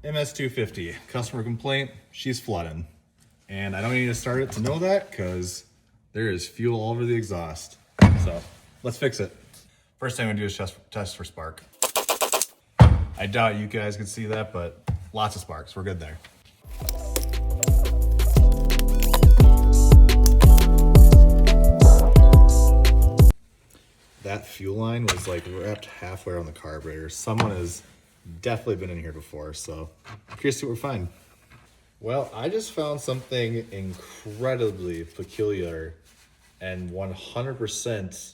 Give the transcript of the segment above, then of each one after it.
MS250, customer complaint, she's flooding. And I don't need to start it to know that because there is fuel all over the exhaust. So let's fix it. First thing I'm gonna do is test for spark. I doubt you guys can see that, but lots of sparks, we're good there. That fuel line was like wrapped halfway around the carburetor. Someone has definitely been in here before, so I'm curious to see what we find. Well, I just found something incredibly peculiar and 100%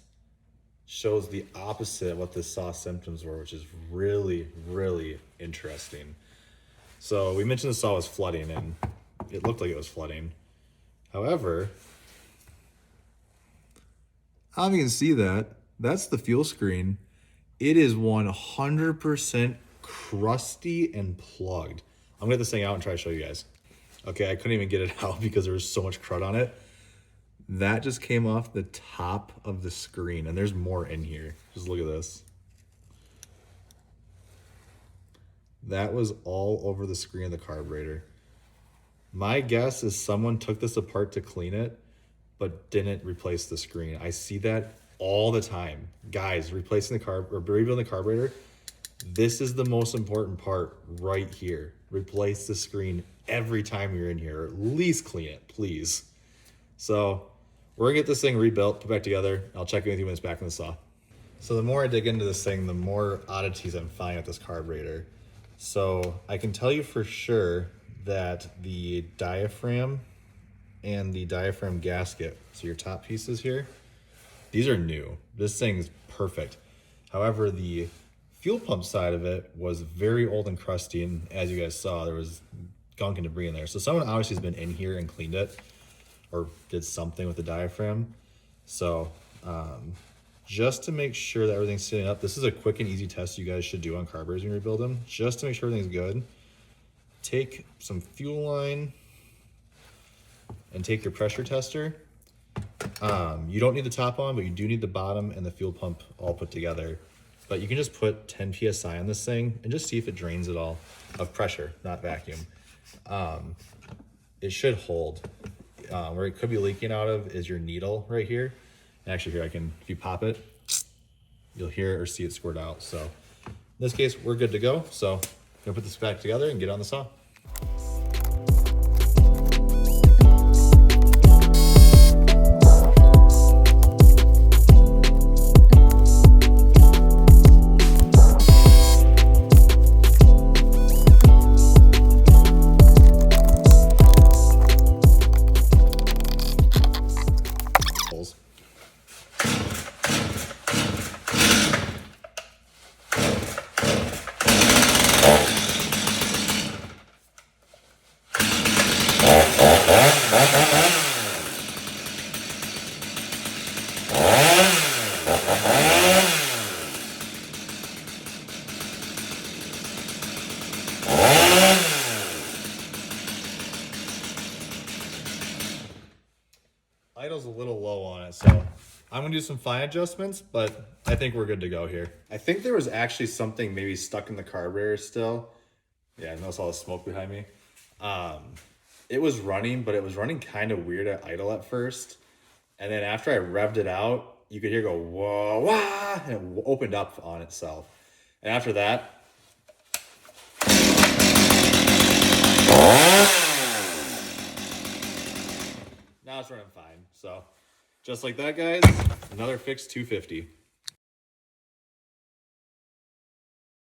shows the opposite of what the saw symptoms were, which is really, really interesting. So we mentioned the saw was flooding and it looked like it was flooding. However, I don't know if you can see that. That's the fuel screen. It is 100% crusty and plugged. I'm gonna get this thing out and try to show you guys. Okay, I couldn't even get it out because there was so much crud on it. That just came off the top of the screen and there's more in here. Just look at this. That was all over the screen of the carburetor. My guess is someone took this apart to clean it, but didn't replace the screen. I see that all the time. Guys, replacing the rebuilding the carburetor, this is the most important part right here. Replace the screen every time you're in here, or at least clean it, please. So we're gonna get this thing rebuilt, put back together. I'll check in with you when it's back in the saw. So the more I dig into this thing, the more oddities I'm finding with this carburetor. So I can tell you for sure that the diaphragm and the diaphragm gasket, so your top pieces here, these are new. This thing is perfect. However, the fuel pump side of it was very old and crusty, and as you guys saw, there was gunk and debris in there. So someone obviously has been in here and cleaned it or did something with the diaphragm. So just to make sure that everything's sitting up, this is a quick and easy test you guys should do on carburetors when you rebuild them, just to make sure everything's good. Take some fuel line and take your pressure tester. You don't need the top on, but you do need the bottom and the fuel pump all put together. But you can just put 10 PSI on this thing and just see if it drains at all of pressure, not vacuum. It should hold. Where it could be leaking out of is your needle right here. And actually here, if you pop it, you'll hear or see it squirt out. So in this case, we're good to go. So I'm gonna put this back together and get on the saw. Idle's a little low on it, so I'm gonna do some fine adjustments, but I think we're good to go here. I think there was actually something maybe stuck in the carburetor still. Yeah, I notice all the smoke behind me. It was running, but it was running kind of weird at idle at first. And then after I revved it out, you could hear go, whoa, wah, and it opened up on itself. And after that, now it's running fine. So just like that, guys, another fixed 250.